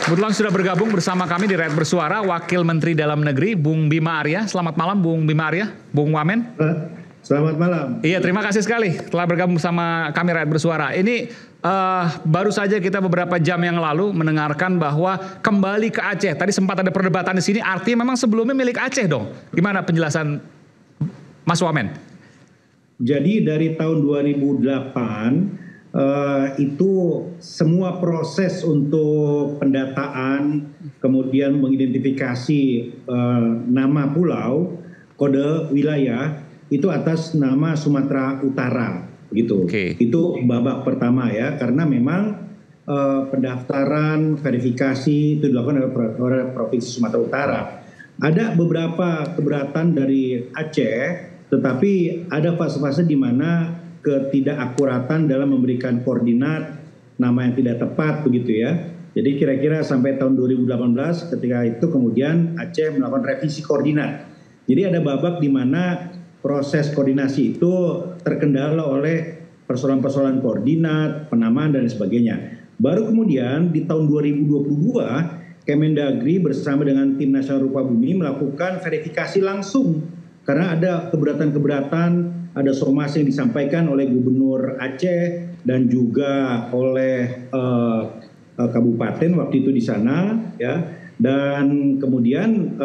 Kebetulan sudah bergabung bersama kami di Rakyat Bersuara, Wakil Menteri Dalam Negeri, Bung Bima Arya. Selamat malam, Bung Bima Arya. Bung Wamen. Selamat malam. Iya, terima kasih sekali telah bergabung bersama kami Rakyat Bersuara. Ini baru saja kita beberapa jam yang lalu mendengarkan bahwa kembali ke Aceh. Tadi sempat ada perdebatan di sini, artinya memang sebelumnya milik Aceh dong. Gimana penjelasan Mas Wamen? Jadi dari tahun 2008 itu semua proses untuk pendataan, kemudian mengidentifikasi nama pulau, kode wilayah itu atas nama Sumatera Utara, gitu. Itu babak pertama ya, karena memang pendaftaran, verifikasi itu dilakukan oleh Provinsi Sumatera Utara. Ada beberapa keberatan dari Aceh, tetapi ada fase-fase di mana ketidakakuratan dalam memberikan koordinat nama yang tidak tepat begitu ya. Jadi kira-kira sampai tahun 2018 ketika itu kemudian Aceh melakukan revisi koordinat. Jadi ada babak di mana proses koordinasi itu terkendala oleh persoalan-persoalan koordinat, penamaan dan sebagainya. Baru kemudian di tahun 2022 Kemendagri bersama dengan Tim Nasional Rupa Bumi melakukan verifikasi langsung karena ada keberatan-keberatan, ada somasi yang disampaikan oleh Gubernur Aceh dan juga oleh kabupaten waktu itu di sana ya, dan kemudian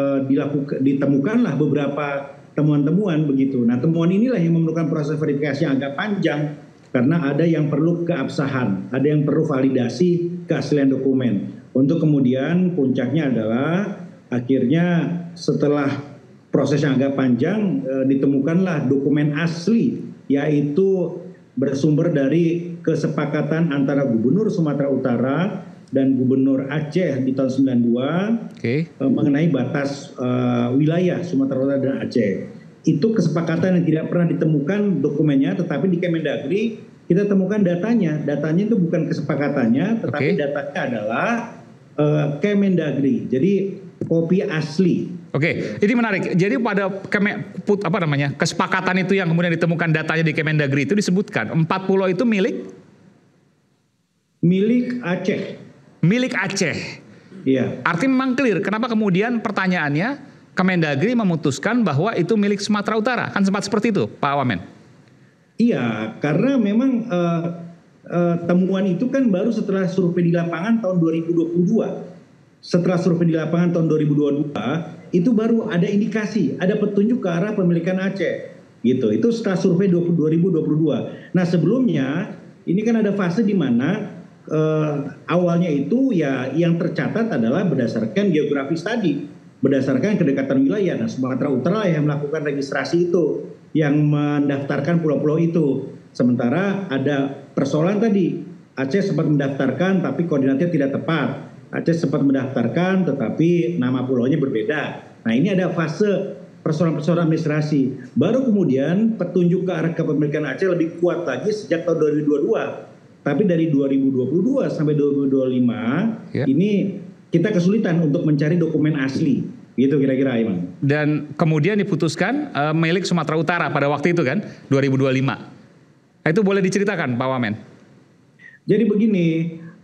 ditemukanlah beberapa temuan-temuan begitu. Nah, temuan inilah yang memerlukan proses verifikasi yang agak panjang karena ada yang perlu keabsahan, ada yang perlu validasi keaslian dokumen. Untuk kemudian puncaknya adalah akhirnya setelah proses yang agak panjang ditemukanlah dokumen asli, yaitu bersumber dari kesepakatan antara Gubernur Sumatera Utara dan Gubernur Aceh di tahun 92 mengenai batas wilayah Sumatera Utara dan Aceh. Itu kesepakatan yang tidak pernah ditemukan dokumennya, tetapi di Kemendagri kita temukan datanya. Datanya itu bukan kesepakatannya, tetapi datanya adalah Kemendagri. Jadi kopi asli. Oke, ini menarik. Jadi pada kesepakatan itu yang kemudian ditemukan datanya di Kemendagri itu disebutkan 4 pulau itu milik Aceh. Milik Aceh. Iya. Artinya memang clear. Kenapa kemudian pertanyaannya Kemendagri memutuskan bahwa itu milik Sumatera Utara? Kan sempat seperti itu, Pak Wamen. Iya, karena memang temuan itu kan baru setelah survei di lapangan tahun 2022. Setelah survei di lapangan tahun 2022 itu baru ada indikasi, ada petunjuk ke arah pemilikan Aceh gitu. Itu setelah survei 2022. Nah, sebelumnya ini kan ada fase di mana awalnya itu ya yang tercatat adalah berdasarkan geografis tadi, berdasarkan kedekatan wilayah. Nah, Sumatera Utara yang melakukan registrasi itu, yang mendaftarkan pulau-pulau itu. Sementara ada persoalan tadi, Aceh sempat mendaftarkan tapi koordinatnya tidak tepat. Aceh sempat mendaftarkan tetapi nama pulaunya berbeda. Nah, ini ada fase persoalan-persoalan administrasi. Baru kemudian petunjuk ke arah kepemilikan Aceh lebih kuat lagi sejak tahun 2022. Tapi dari 2022 sampai 2025 ini kita kesulitan untuk mencari dokumen asli. Gitu kira-kira, Iman. Dan kemudian diputuskan milik Sumatera Utara pada waktu itu kan, 2025. Itu boleh diceritakan, Pak Wamen? Jadi begini,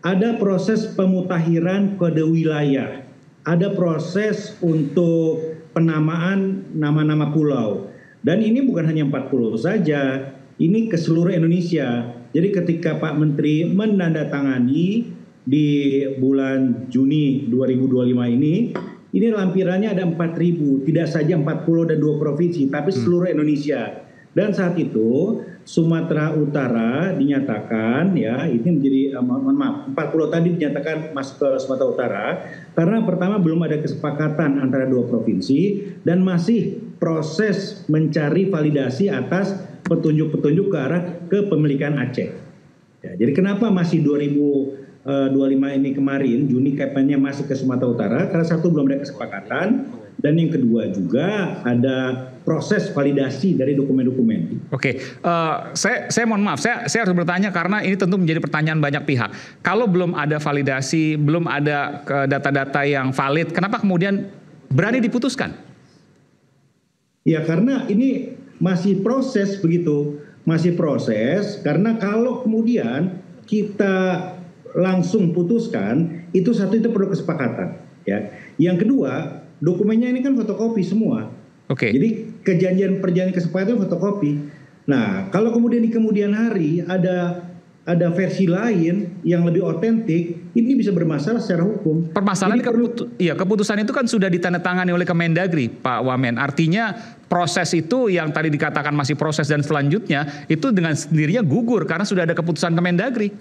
ada proses pemutakhiran kode wilayah, ada proses untuk penamaan nama-nama pulau. Dan ini bukan hanya 4 pulau saja, ini ke seluruh Indonesia. Jadi ketika Pak Menteri menandatangani di bulan Juni 2025 ini lampirannya ada 4.000, tidak saja 4 pulau dan 2 provinsi, tapi seluruh Indonesia. Dan saat itu Sumatera Utara dinyatakan ya, ini menjadi 4 pulau tadi dinyatakan masuk ke Sumatera Utara karena pertama belum ada kesepakatan antara 2 provinsi dan masih proses mencari validasi atas petunjuk-petunjuk ke arah kepemilikan Aceh. Ya, jadi kenapa masih 2025 ini kemarin Juni kapannya masuk ke Sumatera Utara? Karena satu belum ada kesepakatan. Dan yang kedua juga ada proses validasi dari dokumen-dokumen. Oke, saya mohon maaf, saya harus bertanya karena ini tentu menjadi pertanyaan banyak pihak. Kalau belum ada validasi, belum ada data-data yang valid, kenapa kemudian berani diputuskan? Ya karena ini masih proses begitu, masih proses karena kalau kemudian kita langsung putuskan, itu satu itu perlu kesepakatan. Ya. Yang kedua, dokumennya ini kan fotokopi semua. Jadi perjanjian kesepakatan fotokopi. Nah, kalau kemudian di kemudian hari ada versi lain yang lebih otentik, ini bisa bermasalah secara hukum. Permasalahan keputusan itu kan sudah ditandatangani oleh Kemendagri, Pak Wamen. Artinya proses itu yang tadi dikatakan masih proses dan selanjutnya itu dengan sendirinya gugur karena sudah ada keputusan Kemendagri.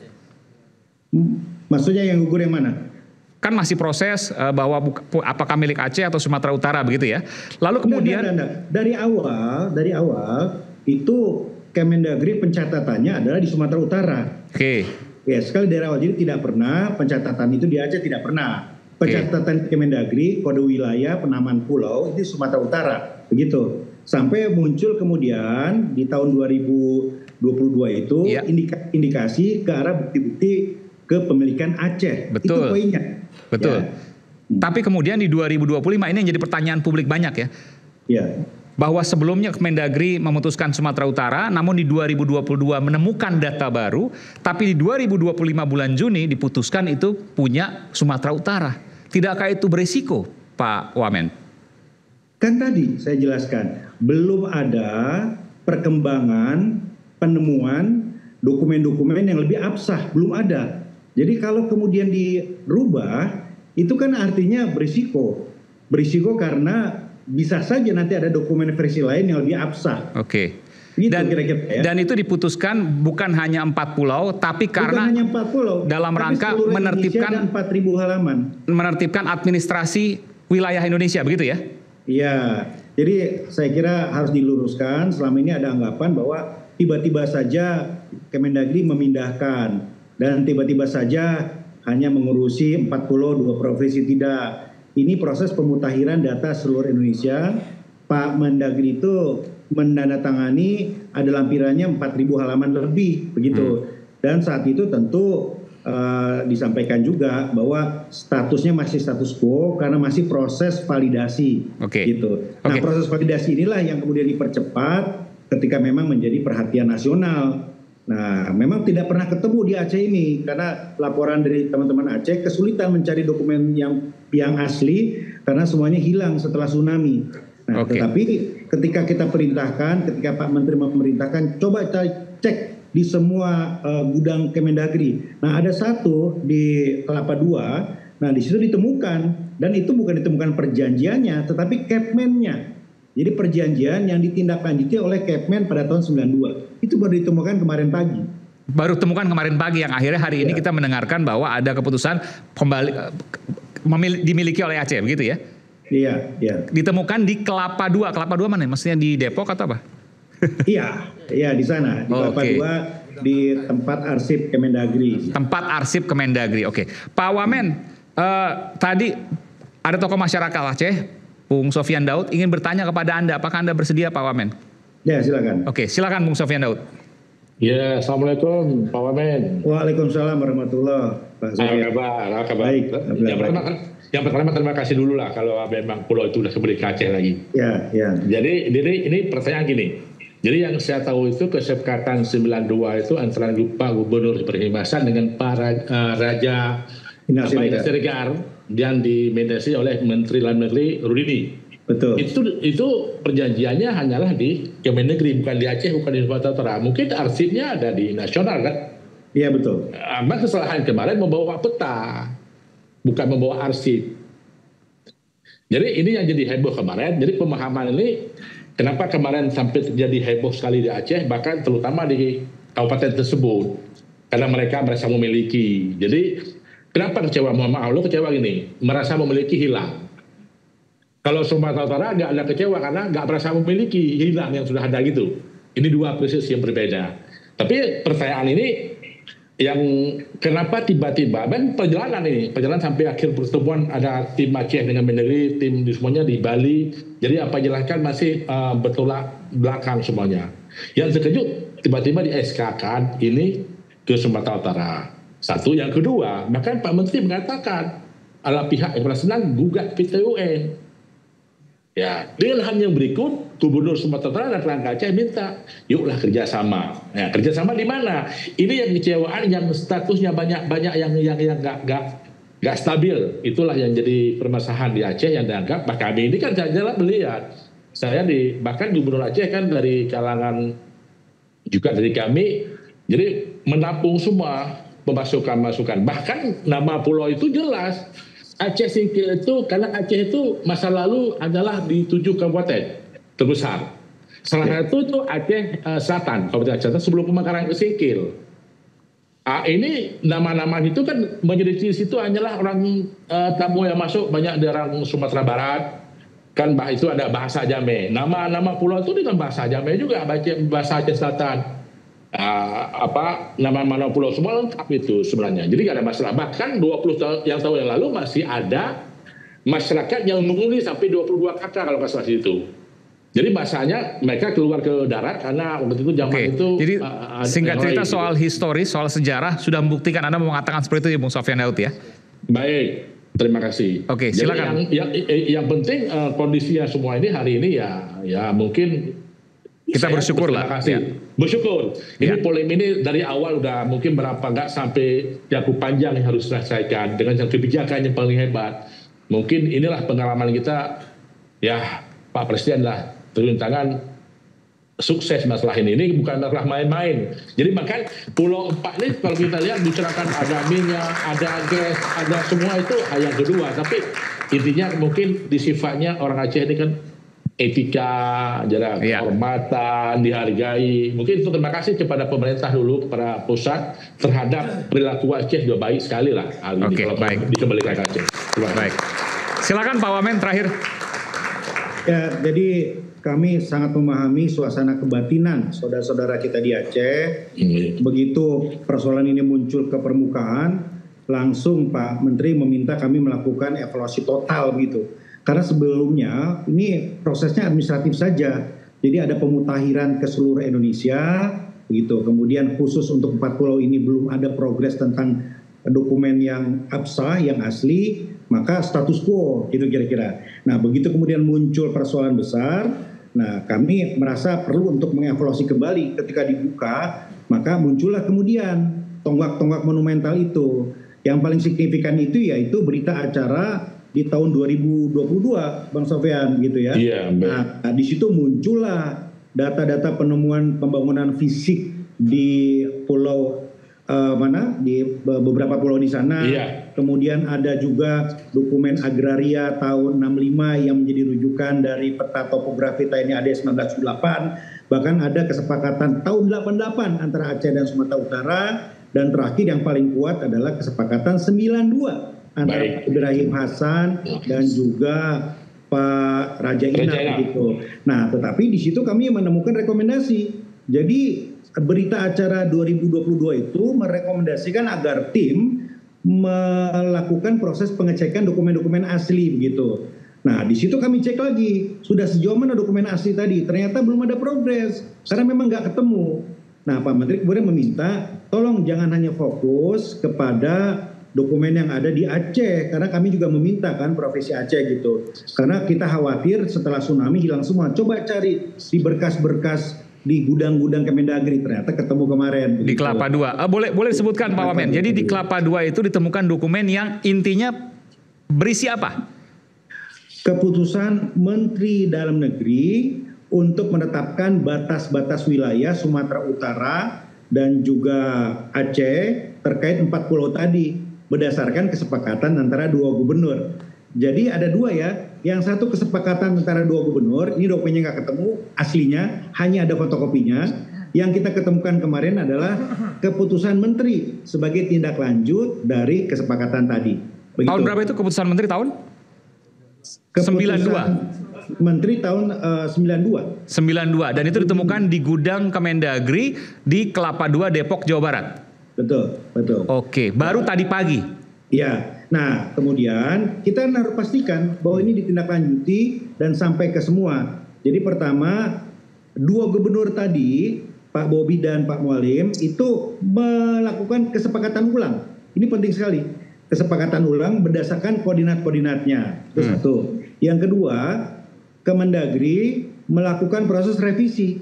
Maksudnya yang gugur yang mana? Kan masih proses bahwa apakah milik Aceh atau Sumatera Utara begitu ya. Lalu kemudian dari awal itu Kemendagri pencatatannya adalah di Sumatera Utara. Ya, sekali dari awal, jadi tidak pernah pencatatan itu di Aceh, tidak pernah. Pencatatan Kemendagri kode wilayah penamaan pulau itu Sumatera Utara, begitu. Sampai muncul kemudian di tahun 2022 itu indikasi ke arah bukti-bukti kepemilikan Aceh. Betul. Itu poinnya. Betul. Ya. Tapi kemudian di 2025 ini yang jadi pertanyaan publik banyak ya. Ya. Bahwa sebelumnya Kemendagri memutuskan Sumatera Utara, namun di 2022 menemukan data baru, tapi di 2025 bulan Juni diputuskan itu punya Sumatera Utara. Tidakkah itu berisiko, Pak Wamen? Kan tadi saya jelaskan, belum ada perkembangan penemuan dokumen-dokumen yang lebih absah, belum ada. Jadi kalau kemudian dirubah, itu kan artinya berisiko. Berisiko karena bisa saja nanti ada dokumen versi lain yang lebih absah. Gitu kira-kira, ya. Dan itu diputuskan bukan hanya 4 pulau, tapi karena bukan hanya 4 pulau, dalam rangka menertibkan 4.000 halaman. Menertibkan administrasi wilayah Indonesia, begitu ya? Iya. Jadi saya kira harus diluruskan. Selama ini ada anggapan bahwa tiba-tiba saja Kemendagri memindahkan dan tiba-tiba saja hanya mengurusi 4 pulau 2 provinsi, tidak. Ini proses pemutahiran data seluruh Indonesia. Pak Mendagri itu menandatangani ada lampirannya 4.000 halaman lebih, begitu. Dan saat itu tentu disampaikan juga bahwa statusnya masih status quo karena masih proses validasi, gitu. Nah, proses validasi inilah yang kemudian dipercepat ketika memang menjadi perhatian nasional. Nah, memang tidak pernah ketemu di Aceh ini karena laporan dari teman-teman Aceh kesulitan mencari dokumen yang asli karena semuanya hilang setelah tsunami. Nah, tetapi ketika kita perintahkan, ketika Pak Menteri memerintahkan, coba kita cek di semua gudang Kemendagri. Nah, ada satu di Kelapa II. Nah, di situ ditemukan, dan itu bukan ditemukan perjanjiannya, tetapi Kepmennya. Jadi perjanjian yang ditindaklanjuti oleh Kepmen pada tahun 92. Itu baru ditemukan kemarin pagi. Baru temukan kemarin pagi, yang akhirnya hari ini kita mendengarkan bahwa ada keputusan dimiliki oleh Aceh, begitu ya? Iya. Ditemukan di Kelapa II. Kelapa II mana? Maksudnya di Depok atau apa? Iya di sana. Di Kelapa II, di tempat arsip Kemendagri. Tempat arsip Kemendagri, Pak Wamen, tadi ada tokoh masyarakat Aceh, Bung Sofyan Daud, ingin bertanya kepada Anda, apakah Anda bersedia, Pak Wamen? Ya, silakan. Silakan Bung Sofyan Daud. Ya, Assalamualaikum Pak Wamen. Waalaikumsalam warahmatullahi wabarakatuh. Apa kabar? Baik. Yang pertama terima kasih dulu lah kalau memang pulau itu sudah kembali ke Aceh lagi. Ya. Jadi ini pertanyaan gini. Jadi yang saya tahu itu kesepakatan 92 itu antara Pak Gubernur Perhimasan dengan Pak Raja Siregar yang dimediasi oleh Menteri Dalam Negeri Rudini. Betul. Itu perjanjiannya hanyalah di Kemendagri, bukan di Aceh, bukan di Sumatera Utara. Mungkin arsipnya ada di nasional kan? Iya betul. Kesalahan kemarin membawa peta, bukan membawa arsip. Jadi ini yang jadi heboh kemarin. Jadi pemahaman ini kenapa kemarin sampai terjadi heboh sekali di Aceh, bahkan terutama di kabupaten tersebut, karena mereka merasa memiliki. Jadi kenapa kecewa? Mohon maaf, lo kecewa gini, merasa memiliki hilang. Kalau Sumatera Utara nggak ada kecewa karena nggak merasa memiliki, hilang yang sudah ada gitu. Ini dua proses yang berbeda. Tapi pertanyaan ini yang kenapa tiba-tiba perjalanan sampai akhir pertemuan ada tim Aceh dengan Mendagri, tim di semuanya di Bali. Jadi apa jelaskan masih bertolak belakang semuanya. Yang terkejut tiba-tiba di SK kan ini ke Sumatera Utara. Satu, yang kedua, bahkan Pak Menteri mengatakan ala pihak yang senang gugat PT UN. Ya, dengan hal yang berikut, Gubernur Sumatera Utara dan Pemprov Aceh minta, yuklah kerjasama. Ya, kerjasama di mana? Ini yang kecewaan, yang statusnya banyak yang nggak stabil. Itulah yang jadi permasalahan di Aceh yang dianggap. Bah kami ini kan jalan melihat, bahkan Gubernur Aceh kan dari kalangan juga dari kami, jadi menampung semua pemasukan-masukan. Bahkan nama pulau itu jelas. Aceh Singkil itu, karena Aceh itu masa lalu adalah di 7 kabupaten terbesar. Salah satu itu Aceh Selatan, Kabupaten Aceh Selatan sebelum pemekaran ke Singkil. Ini nama-nama itu kan menjadi di situ hanyalah orang tamu yang masuk banyak dari orang Sumatera Barat. Kan itu ada bahasa Jame. Nama-nama pulau itu dengan bahasa Jame juga, bahasa Aceh Selatan. Nama-nama pulau semua lengkap itu sebenarnya. Jadi nggak ada masalah. Bahkan 20 tahun yang lalu masih ada masyarakat yang mengundi sampai 22 kakak kalau nggak salah itu. Jadi masanya mereka keluar ke darat karena waktu itu zaman itu. Jadi singkat cerita soal historis, soal sejarah sudah membuktikan Anda mau mengatakan seperti itu ya Bung Sofyan Daud ya. Baik, terima kasih. Oke, silakan. Yang penting kondisinya semua ini hari ini ya mungkin kita bersyukur lah. Ya. Bersyukur. Ini polemik ini dari awal udah mungkin nggak sampai jangka panjang yang harus diselesaikan dengan yang kebijakan yang paling hebat. Mungkin inilah pengalaman kita. Ya Pak Presiden lah turun tangan sukses masalah ini. Ini bukan masalah main-main. Jadi makan Pulau 4 ini kalau kita lihat bicarakan ada minyak, ada gas, ada semua itu hal yang kedua. Tapi intinya mungkin di sifatnya orang Aceh ini kan etika, jarak kehormatan, dihargai. Mungkin itu terima kasih kepada pemerintah dulu, kepada pusat terhadap perilaku Aceh sudah baik sekali lah. Oke, baik. Dikembalikan ke Aceh. Baik. Silakan Pak Wamen terakhir. Ya, jadi kami sangat memahami suasana kebatinan saudara-saudara kita di Aceh. Begitu persoalan ini muncul ke permukaan, langsung Pak Menteri meminta kami melakukan evaluasi total gitu. Karena sebelumnya ini prosesnya administratif saja, jadi ada pemutakhiran ke seluruh Indonesia, begitu. Kemudian khusus untuk 4 pulau ini belum ada progres tentang dokumen yang absah, yang asli, maka status quo, gitu kira-kira. Nah, begitu kemudian muncul persoalan besar, nah kami merasa perlu untuk mengevaluasi kembali. Ketika dibuka, maka muncullah kemudian tonggak-tonggak monumental itu. Yang paling signifikan itu yaitu berita acara di tahun 2022, Bang Sofyan, gitu ya. Iya, nah, di situ muncullah data-data penemuan pembangunan fisik di pulau di beberapa pulau di sana. Iya. Kemudian ada juga dokumen agraria tahun 65 yang menjadi rujukan dari peta topografi TNI AD 1978. Bahkan ada kesepakatan tahun 88 antara Aceh dan Sumatera Utara. Dan terakhir yang paling kuat adalah kesepakatan 92 antara Pak Ibrahim Hasan dan juga Pak Raja Inap gitu. Nah, tetapi di situ kami menemukan rekomendasi. Jadi berita acara 2022 itu merekomendasikan agar tim melakukan proses pengecekan dokumen-dokumen asli begitu. Nah, di situ kami cek lagi, sudah sejauh mana dokumen asli tadi? Ternyata belum ada progres karena memang nggak ketemu. Nah, Pak Menteri kemudian meminta, tolong jangan hanya fokus kepada dokumen yang ada di Aceh, karena kami juga meminta kan Provinsi Aceh gitu. Karena kita khawatir setelah tsunami hilang semua. Coba cari di berkas-berkas di gudang-gudang Kemendagri, ternyata ketemu kemarin. Di begitu. Kelapa II. Boleh disebutkan Pak Wamen. Jadi di Kelapa II itu ditemukan dokumen yang intinya berisi apa? Keputusan Menteri Dalam Negeri untuk menetapkan batas-batas wilayah Sumatera Utara dan juga Aceh terkait 4 pulau tadi berdasarkan kesepakatan antara 2 gubernur. Jadi ada 2 ya, yang satu kesepakatan antara 2 gubernur, ini dokumennya nggak ketemu, aslinya hanya ada fotokopinya. Yang kita ketemukan kemarin adalah keputusan menteri sebagai tindak lanjut dari kesepakatan tadi. Begitu. Tahun berapa itu keputusan menteri tahun? Keputusan 92. Menteri tahun 92. 92 dan itu ditemukan di gudang Kemendagri di Kelapa II Depok Jawa Barat. Betul. Oke, baru tadi pagi. Ya, nah kemudian kita harus pastikan bahwa ini ditindaklanjuti dan sampai ke semua. Jadi pertama, 2 gubernur tadi, Pak Bobi dan Pak Mualim, itu melakukan kesepakatan ulang. Ini penting sekali. Kesepakatan ulang berdasarkan koordinat-koordinatnya. Itu satu. Yang kedua, Kemendagri melakukan proses revisi.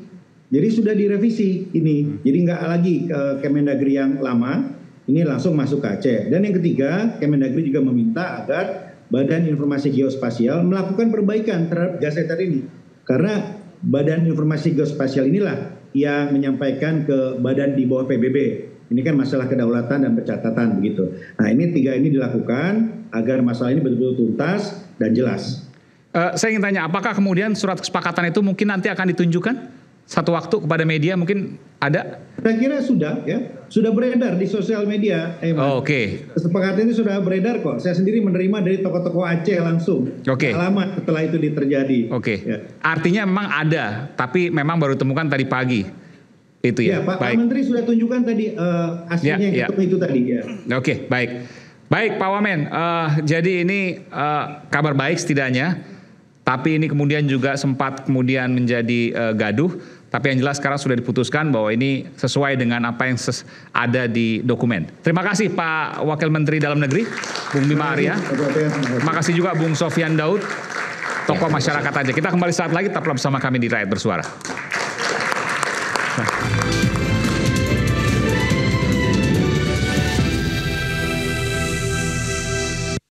Jadi sudah direvisi ini. Jadi nggak lagi Kemendagri yang lama, ini langsung masuk ke Aceh. Dan yang ketiga, Kemendagri juga meminta agar Badan Informasi Geospasial melakukan perbaikan terhadap gaseter ini. Karena Badan Informasi Geospasial inilah yang menyampaikan ke badan di bawah PBB. Ini kan masalah kedaulatan dan pencatatan begitu. Nah, ini tiga ini dilakukan agar masalah ini betul-betul tuntas dan jelas. Saya ingin tanya, apakah kemudian surat kesepakatan itu mungkin nanti akan ditunjukkan satu waktu kepada media, mungkin ada? Saya kira sudah beredar di sosial media. Oke. Kesepakatan itu sudah beredar kok. Saya sendiri menerima dari tokoh-tokoh Aceh langsung. Lama setelah itu terjadi. Ya. Artinya memang ada, tapi memang baru temukan tadi pagi. Itu ya. Pak Menteri sudah tunjukkan tadi aslinya yang ketemu itu tadi ya. Oke, baik. Baik Pak Wamen, jadi ini kabar baik setidaknya. Tapi ini kemudian juga sempat kemudian menjadi gaduh. Tapi yang jelas sekarang sudah diputuskan bahwa ini sesuai dengan apa yang ada di dokumen. Terima kasih Pak Wakil Menteri Dalam Negeri, Bung Bima Arya. Terima kasih juga Bung Sofyan Daud, tokoh masyarakat Aceh. Kita kembali saat lagi, tetaplah bersama kami di Rakyat Bersuara.